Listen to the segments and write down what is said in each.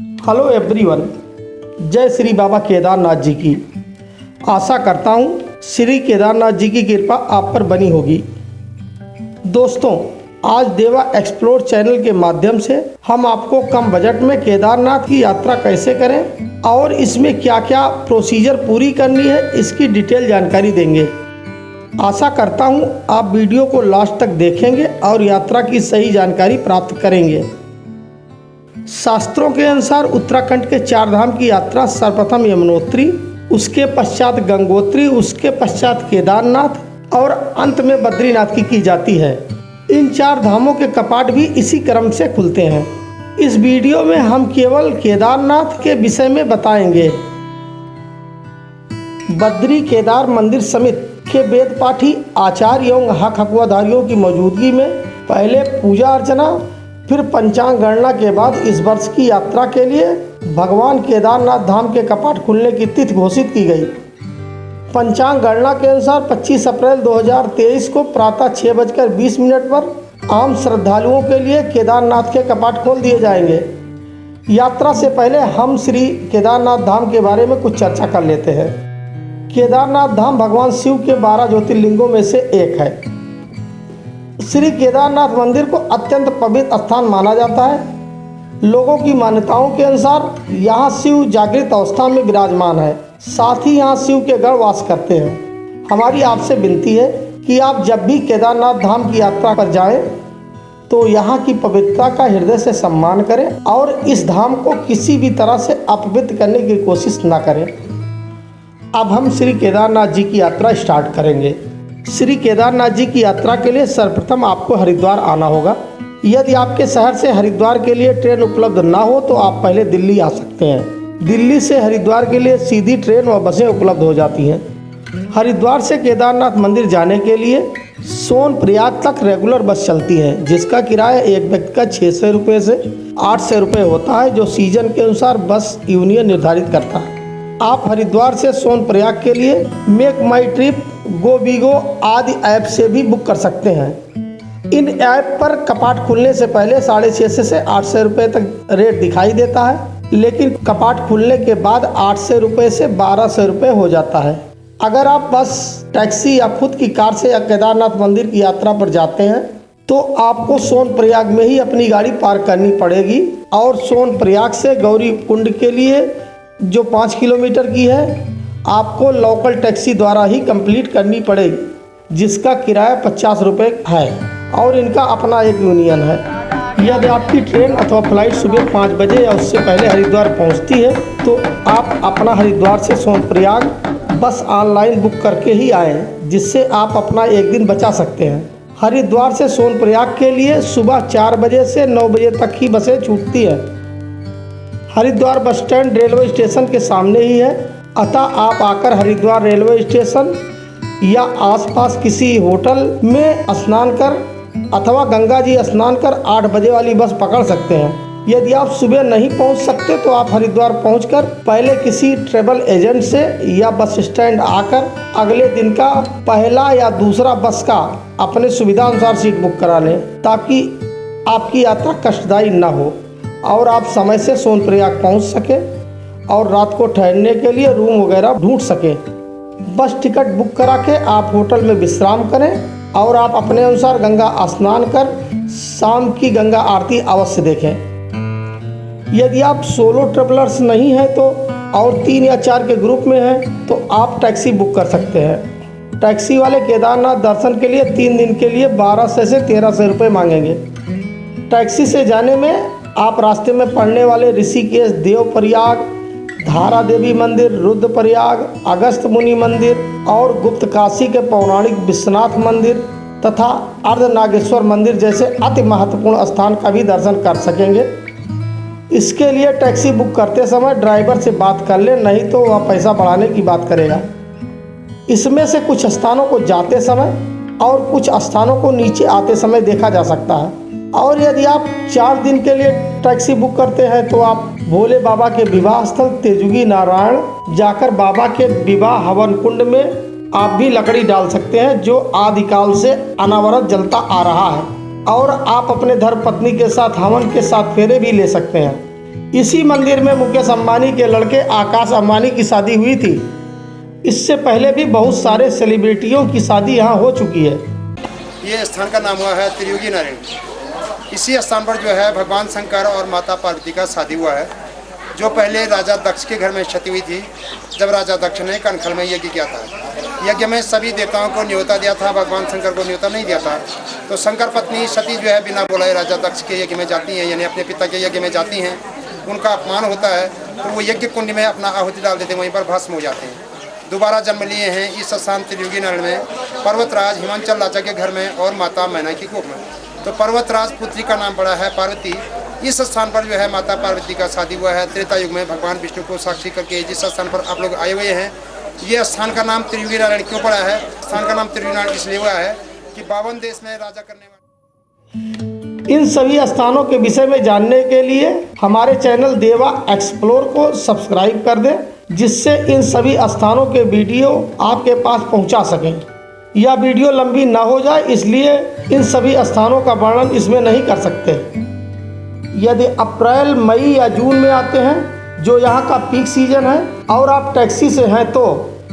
Hello everyone, जय श्री बाबा केदारनाथ जी की। आशा करता हूँ श्री केदारनाथ जी की कृपा आप पर बनी होगी। दोस्तों, आज देवा एक्सप्लोर चैनल के माध्यम से हम आपको कम बजट में केदारनाथ की यात्रा कैसे करें और इसमें क्या क्या प्रोसीजर पूरी करनी है, इसकी डिटेल जानकारी देंगे। आशा करता हूँ आप वीडियो को लास्ट तक देखेंगे और यात्रा की सही जानकारी प्राप्त करेंगे। शास्त्रों के अनुसार उत्तराखंड के 4 धाम की यात्रा सर्वप्रथम यमुनोत्री, उसके पश्चात गंगोत्री, उसके पश्चात केदारनाथ और अंत में बद्रीनाथ की जाती है। इन 4 धामों के कपाट भी इसी क्रम से खुलते हैं। इस वीडियो में हम केवल केदारनाथ के विषय में बताएंगे। बद्री केदार मंदिर समिति के वेद पाठी आचार्य एवं हक हकुआधारियों की मौजूदगी में पहले पूजा अर्चना, फिर पंचांग गणना के बाद इस वर्ष की यात्रा के लिए भगवान केदारनाथ धाम के कपाट खुलने की तिथि घोषित की गई। पंचांग गणना के अनुसार 25 अप्रैल 2023 को प्रातः 6:20 पर आम श्रद्धालुओं के लिए केदारनाथ के कपाट खोल दिए जाएंगे। यात्रा से पहले हम श्री केदारनाथ धाम के बारे में कुछ चर्चा कर लेते हैं। केदारनाथ धाम भगवान शिव के 12 ज्योतिर्लिंगों में से एक है। श्री केदारनाथ मंदिर को अत्यंत पवित्र स्थान माना जाता है। लोगों की मान्यताओं के अनुसार यहाँ शिव जागृत अवस्था में विराजमान है, साथ ही यहाँ शिव के गण वास करते हैं। हमारी आपसे विनती है कि आप जब भी केदारनाथ धाम की यात्रा पर जाएं, तो यहाँ की पवित्रता का हृदय से सम्मान करें और इस धाम को किसी भी तरह से अपवित्र करने की कोशिश न करें। अब हम श्री केदारनाथ जी की यात्रा स्टार्ट करेंगे। श्री केदारनाथ जी की यात्रा के लिए सर्वप्रथम आपको हरिद्वार आना होगा। यदि आपके शहर से हरिद्वार के लिए ट्रेन उपलब्ध ना हो तो आप पहले दिल्ली आ सकते हैं। दिल्ली से हरिद्वार के लिए सीधी ट्रेन व बसें उपलब्ध हो जाती हैं। हरिद्वार से केदारनाथ मंदिर जाने के लिए सोनप्रयाग तक रेगुलर बस चलती है, जिसका किराया एक व्यक्ति का 600 रुपये से 800 रुपये होता है, जो सीजन के अनुसार बस यूनियन निर्धारित करता है। आप हरिद्वार से सोनप्रयाग के लिए मेक माई ट्रिप, गोबीगो आदि ऐप से भी बुक कर सकते हैं। इन ऐप पर कपाट खुलने से पहले 650 से 800 रुपये तक रेट दिखाई देता है, लेकिन कपाट खुलने के बाद 800 रुपये से 1200 रुपये हो जाता है। अगर आप बस, टैक्सी या खुद की कार से या केदारनाथ मंदिर की यात्रा पर जाते हैं तो आपको सोनप्रयाग में ही अपनी गाड़ी पार्क करनी पड़ेगी और सोनप्रयाग से गौरी कुंड के लिए जो 5 किलोमीटर की है, आपको लोकल टैक्सी द्वारा ही कंप्लीट करनी पड़ेगी, जिसका किराया 50 रुपये है और इनका अपना एक यूनियन है। यदि आपकी ट्रेन अथवा फ्लाइट सुबह 5 बजे या उससे पहले हरिद्वार पहुंचती है तो आप अपना हरिद्वार से सोनप्रयाग बस ऑनलाइन बुक करके ही आएँ, जिससे आप अपना एक दिन बचा सकते हैं। हरिद्वार से सोनप्रयाग के लिए सुबह 4 बजे से 9 बजे तक ही बसें छूटती हैं। Haridwar bus stand railway station के सामने ही है, अतः आप आकर हरिद्वार रेलवे स्टेशन या आसपास किसी होटल में स्नान कर अथवा गंगा जी स्नान कर 8 बजे वाली बस पकड़ सकते हैं। यदि आप सुबह नहीं पहुंच सकते तो आप हरिद्वार पहुंचकर पहले किसी ट्रैवल एजेंट से या बस स्टैंड आकर अगले दिन का पहला या दूसरा बस का अपने सुविधा अनुसार सीट बुक करा लें, ताकि आपकी यात्रा कष्टदायी न हो और आप समय से सोनप्रयाग पहुंच सकें और रात को ठहरने के लिए रूम वगैरह ढूंढ सकें। बस टिकट बुक करा के आप होटल में विश्राम करें और आप अपने अनुसार गंगा स्नान कर शाम की गंगा आरती अवश्य देखें। यदि आप सोलो ट्रैवलर्स नहीं हैं तो और 3 या 4 के ग्रुप में हैं तो आप टैक्सी बुक कर सकते हैं। टैक्सी वाले केदारनाथ दर्शन के लिए 3 दिन के लिए 1200 से 1300 रुपये मांगेंगे। टैक्सी से जाने में आप रास्ते में पड़ने वाले ऋषिकेश, देवप्रयाग, धारा देवी मंदिर, रुद्रप्रयाग, अगस्त मुनि मंदिर और गुप्त काशी के पौराणिक विश्वनाथ मंदिर तथा अर्धनागेश्वर मंदिर जैसे अति महत्वपूर्ण स्थान का भी दर्शन कर सकेंगे। इसके लिए टैक्सी बुक करते समय ड्राइवर से बात कर लें, नहीं तो वह पैसा बढ़ाने की बात करेगा। इसमें से कुछ स्थानों को जाते समय और कुछ स्थानों को नीचे आते समय देखा जा सकता है। और यदि आप 4 दिन के लिए टैक्सी बुक करते हैं तो आप भोले बाबा के विवाह स्थल तेजुगी नारायण जाकर बाबा के विवाह हवन कुंड में आप भी लकड़ी डाल सकते हैं, जो आदिकाल से अनवरत जलता आ रहा है, और आप अपने धर्मपत्नी के साथ हवन के साथ फेरे भी ले सकते हैं। इसी मंदिर में मुकेश अंबानी के लड़के आकाश अंबानी की शादी हुई थी। इससे पहले भी बहुत सारे सेलिब्रिटियों की शादी यहाँ हो चुकी है। ये स्थान का नाम हुआ है त्रियुगी नारायण। इसी स्थान पर जो है भगवान शंकर और माता पार्वती का शादी हुआ है, जो पहले राजा दक्ष के घर में क्षति हुई थी। जब राजा दक्ष ने कनखल में यज्ञ किया था, यज्ञ में सभी देवताओं को न्योता दिया था, भगवान शंकर को न्योता नहीं दिया था। तो शंकर पत्नी सती जो है बिना बुलाए राजा दक्ष के यज्ञ में जाती हैं, यानी अपने पिता के यज्ञ में जाती हैं। उनका अपमान होता है तो वो यज्ञ कुंड में अपना आहुति डाल देते हैं, वहीं पर भस्म हो जाते हैं। दोबारा जन्म लिए हैं इस स्थान त्रियुगी नारायण में पर्वतराज हिमांचल राजा के घर में और माता मैना की कोख में। तो पर्वतराज पुत्री का नाम पड़ा है पार्वती। इस स्थान पर जो है माता पार्वती का शादी हुआ है त्रेता युग में भगवान विष्णु को साक्षी करके। जिस स्थान पर आप लोग आए हुए हैं, ये स्थान का नाम त्रियुगी नारायण क्यों पड़ा है? स्थान का नाम त्रियुगी नारायण इसलिए हुआ है कि 52 देश में राजा करने वाले। इन सभी स्थानों के विषय में जानने के लिए हमारे चैनल देवा एक्सप्लोर को सब्सक्राइब कर दें, जिससे इन सभी स्थानों के वीडियो आपके पास पहुंचा सकें। यह वीडियो लंबी ना हो जाए, इसलिए इन सभी स्थानों का वर्णन इसमें नहीं कर सकते। यदि अप्रैल, मई या जून में आते हैं, जो यहाँ का पीक सीजन है, और आप टैक्सी से हैं, तो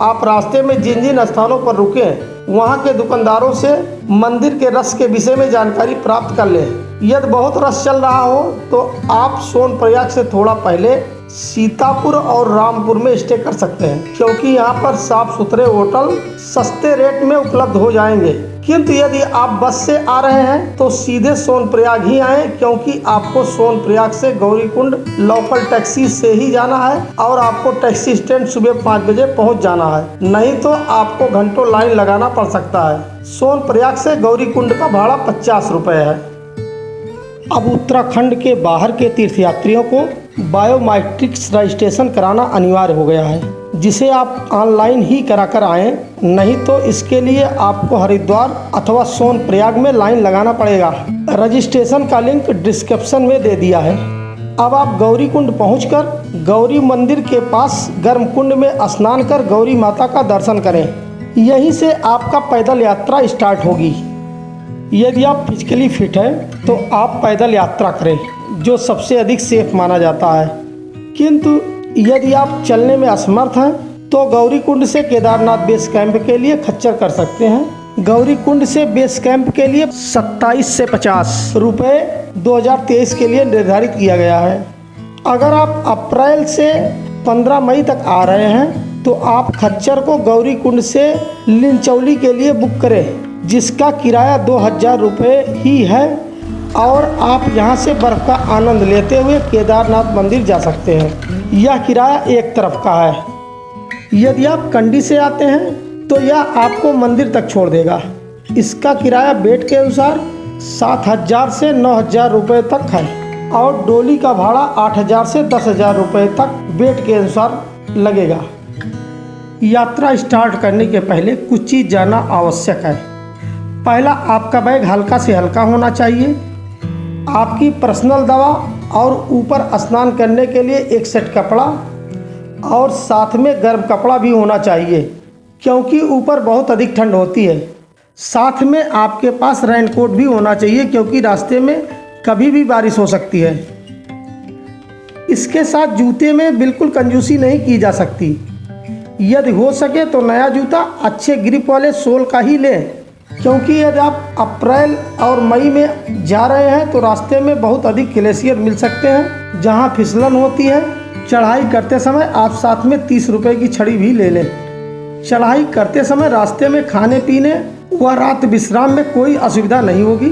आप रास्ते में जिन जिन स्थानों पर रुकें, वहाँ के दुकानदारों से मंदिर के रस के विषय में जानकारी प्राप्त कर लें। यदि बहुत रस चल रहा हो तो आप सोनप्रयाग से थोड़ा पहले सीतापुर और रामपुर में स्टे कर सकते हैं, क्योंकि यहाँ पर साफ सुथरे होटल सस्ते रेट में उपलब्ध हो जाएंगे। किंतु यदि आप बस से आ रहे हैं तो सीधे सोनप्रयाग ही आएँ, क्योंकि आपको सोनप्रयाग से गौरीकुंड लोकल टैक्सी से ही जाना है और आपको टैक्सी स्टैंड सुबह 5 बजे पहुँच जाना है, नहीं तो आपको घंटों लाइन लगाना पड़ सकता है। सोनप्रयाग से गौरीकुंड का भाड़ा 50 रुपये है। अब उत्तराखंड के बाहर के तीर्थयात्रियों को बायोमेट्रिक्स रजिस्ट्रेशन कराना अनिवार्य हो गया है, जिसे आप ऑनलाइन ही करा कर आएँ, नहीं तो इसके लिए आपको हरिद्वार अथवा सोनप्रयाग में लाइन लगाना पड़ेगा। रजिस्ट्रेशन का लिंक डिस्क्रिप्शन में दे दिया है। अब आप गौरीकुंड पहुंचकर गौरी मंदिर के पास गर्म कुंड में स्नान कर गौरी माता का दर्शन करें। यहीं से आपका पैदल यात्रा स्टार्ट होगी। यदि आप फिजिकली फिट हैं तो आप पैदल यात्रा करें, जो सबसे अधिक सेफ माना जाता है। किंतु यदि आप चलने में असमर्थ हैं तो गौरीकुंड से केदारनाथ बेस कैंप के लिए खच्चर कर सकते हैं। गौरीकुंड से बेस कैंप के लिए 27 से 50 रुपये 2023 के लिए निर्धारित किया गया है। अगर आप अप्रैल से 15 मई तक आ रहे हैं तो आप खच्चर को गौरीकुंड से लिंचौली के लिए बुक करें, जिसका किराया 2000 रुपये ही है, और आप यहां से बर्फ़ का आनंद लेते हुए केदारनाथ मंदिर जा सकते हैं। यह किराया एक तरफ का है। यदि आप कंडी से आते हैं तो यह आपको मंदिर तक छोड़ देगा। इसका किराया बेड के अनुसार 7000 से 9000 रुपये तक है, और डोली का भाड़ा 8000 से 10000 रुपये तक बेड के अनुसार लगेगा। यात्रा स्टार्ट करने के पहले कुछ चीज़ जानना आवश्यक है। पहला, आपका बैग हल्का से हल्का होना चाहिए। आपकी पर्सनल दवा और ऊपर स्नान करने के लिए एक सेट कपड़ा, और साथ में गर्म कपड़ा भी होना चाहिए, क्योंकि ऊपर बहुत अधिक ठंड होती है। साथ में आपके पास रेनकोट भी होना चाहिए, क्योंकि रास्ते में कभी भी बारिश हो सकती है। इसके साथ जूते में बिल्कुल कंजूसी नहीं की जा सकती। यदि हो सके तो नया जूता अच्छे ग्रिप वाले सोल का ही लें, क्योंकि यदि आप अप्रैल और मई में जा रहे हैं तो रास्ते में बहुत अधिक ग्लेशियर मिल सकते हैं, जहां फिसलन होती है। चढ़ाई करते समय आप साथ में 30 रुपये की छड़ी भी ले लें। चढ़ाई करते समय रास्ते में खाने पीने व रात विश्राम में कोई असुविधा नहीं होगी।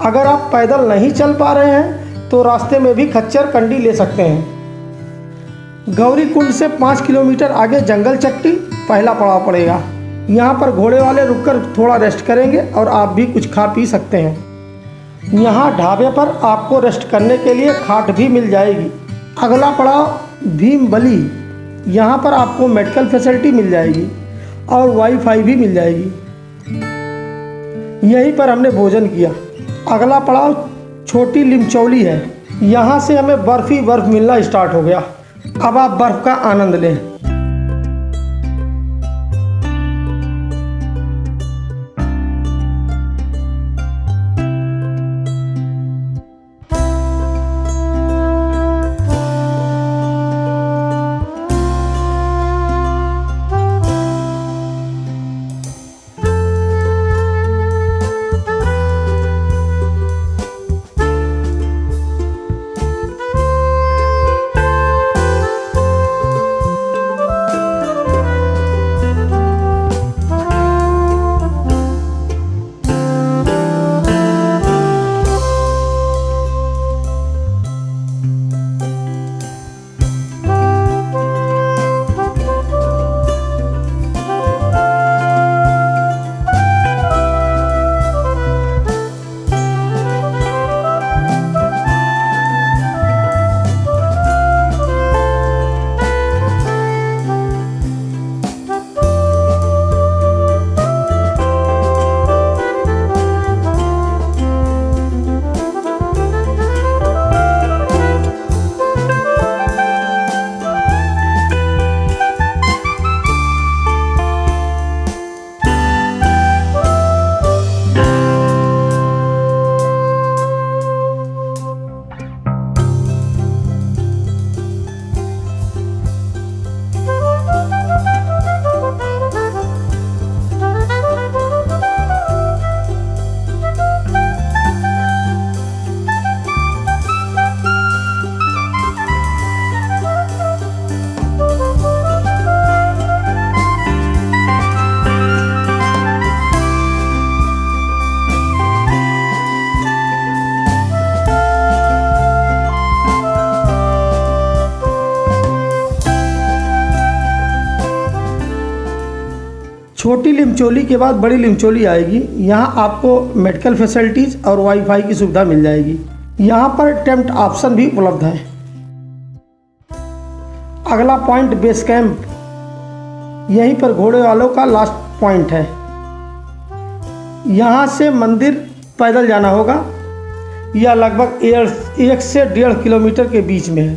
अगर आप पैदल नहीं चल पा रहे हैं तो रास्ते में भी खच्चर कंडी ले सकते हैं। गौरीकुंड से 5 किलोमीटर आगे जंगल चट्टी पहला पड़ाव पड़ेगा। यहाँ पर घोड़े वाले रुककर थोड़ा रेस्ट करेंगे और आप भी कुछ खा पी सकते हैं। यहाँ ढाबे पर आपको रेस्ट करने के लिए खाट भी मिल जाएगी। अगला पड़ाव भीमबली। यहाँ पर आपको मेडिकल फैसिलिटी मिल जाएगी और वाईफाई भी मिल जाएगी। यहीं पर हमने भोजन किया। अगला पड़ाव छोटी लिमचौली है। यहाँ से हमें बर्फ़ ही बर्फ़ मिलना स्टार्ट हो गया। अब आप बर्फ़ का आनंद लें। छोटी लिमचोली के बाद बड़ी लिमचोली आएगी। यहाँ आपको मेडिकल फैसिलिटीज़ और वाईफाई की सुविधा मिल जाएगी। यहाँ पर टेंट ऑप्शन भी उपलब्ध है। अगला पॉइंट बेस कैंप, यहीं पर घोड़े वालों का लास्ट पॉइंट है। यहाँ से मंदिर पैदल जाना होगा। यह लगभग 1 से 1.5 किलोमीटर के बीच में है।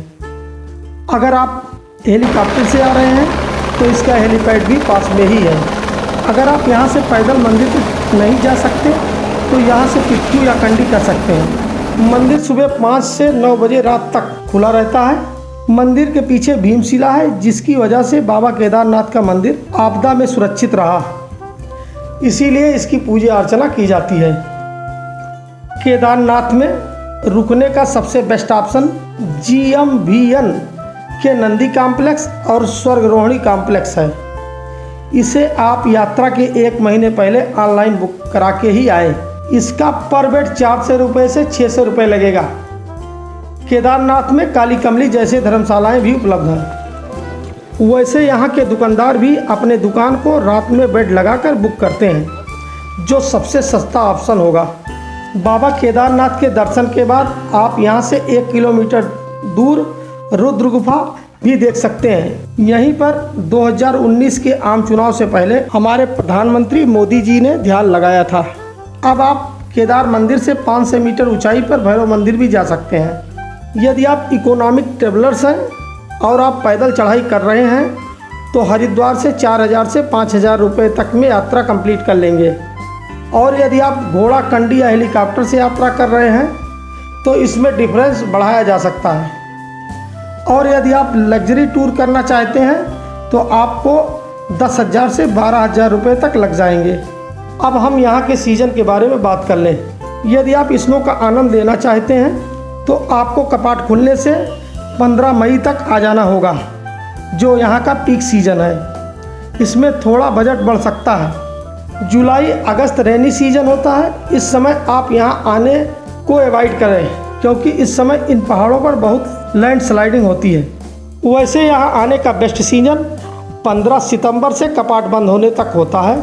अगर आप हेलीकॉप्टर से आ रहे हैं तो इसका हेलीपैड भी पास में ही है। अगर आप यहाँ से पैदल मंदिर तक नहीं जा सकते तो यहाँ से पिट्ठू या कंडी कर सकते हैं। मंदिर सुबह 5 से 9 बजे रात तक खुला रहता है। मंदिर के पीछे भीमशिला है, जिसकी वजह से बाबा केदारनाथ का मंदिर आपदा में सुरक्षित रहा, इसीलिए इसकी पूजा अर्चना की जाती है। केदारनाथ में रुकने का सबसे बेस्ट ऑप्शन GMVN के नंदी कॉम्प्लेक्स और स्वर्गरोहिणी कॉम्प्लेक्स है। इसे आप यात्रा के 1 महीने पहले ऑनलाइन बुक करा के ही आए। इसका पर बेड 400 रुपये से 600 रुपये लगेगा। केदारनाथ में काली कमली जैसे धर्मशालाएं भी उपलब्ध हैं। वैसे यहाँ के दुकानदार भी अपने दुकान को रात में बेड लगाकर बुक करते हैं, जो सबसे सस्ता ऑप्शन होगा। बाबा केदारनाथ के दर्शन के बाद आप यहाँ से 1 किलोमीटर दूर रुद्र गुफा भी देख सकते हैं। यहीं पर 2019 के आम चुनाव से पहले हमारे प्रधानमंत्री मोदी जी ने ध्यान लगाया था। अब आप केदार मंदिर से 500 मीटर ऊंचाई पर भैरव मंदिर भी जा सकते हैं। यदि आप इकोनॉमिक ट्रेवलर्स हैं और आप पैदल चढ़ाई कर रहे हैं तो हरिद्वार से 4000 से 5000 रुपये तक में यात्रा कंप्लीट कर लेंगे। और यदि आप घोड़ा, कंडी या हेलीकॉप्टर से यात्रा कर रहे हैं तो इसमें डिफरेंस बढ़ाया जा सकता है। और यदि आप लग्जरी टूर करना चाहते हैं तो आपको 10,000 से 12,000 रुपये तक लग जाएंगे। अब हम यहाँ के सीज़न के बारे में बात कर लें। यदि आप स्नो का आनंद लेना चाहते हैं तो आपको कपाट खुलने से 15 मई तक आ जाना होगा, जो यहाँ का पीक सीज़न है। इसमें थोड़ा बजट बढ़ सकता है। जुलाई अगस्त रेनी सीज़न होता है। इस समय आप यहाँ आने को अवॉइड करें, क्योंकि इस समय इन पहाड़ों पर बहुत लैंडस्लाइडिंग होती है। वैसे यहाँ आने का बेस्ट सीजन 15 सितंबर से कपाट बंद होने तक होता है,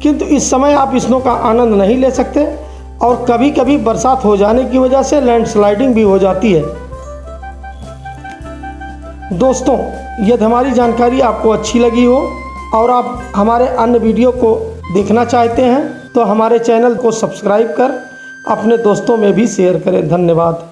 किंतु इस समय आप स्नो का आनंद नहीं ले सकते और कभी कभी बरसात हो जाने की वजह से लैंडस्लाइडिंग भी हो जाती है। दोस्तों, यदि हमारी जानकारी आपको अच्छी लगी हो और आप हमारे अन्य वीडियो को देखना चाहते हैं तो हमारे चैनल को सब्सक्राइब कर अपने दोस्तों में भी शेयर करें। धन्यवाद।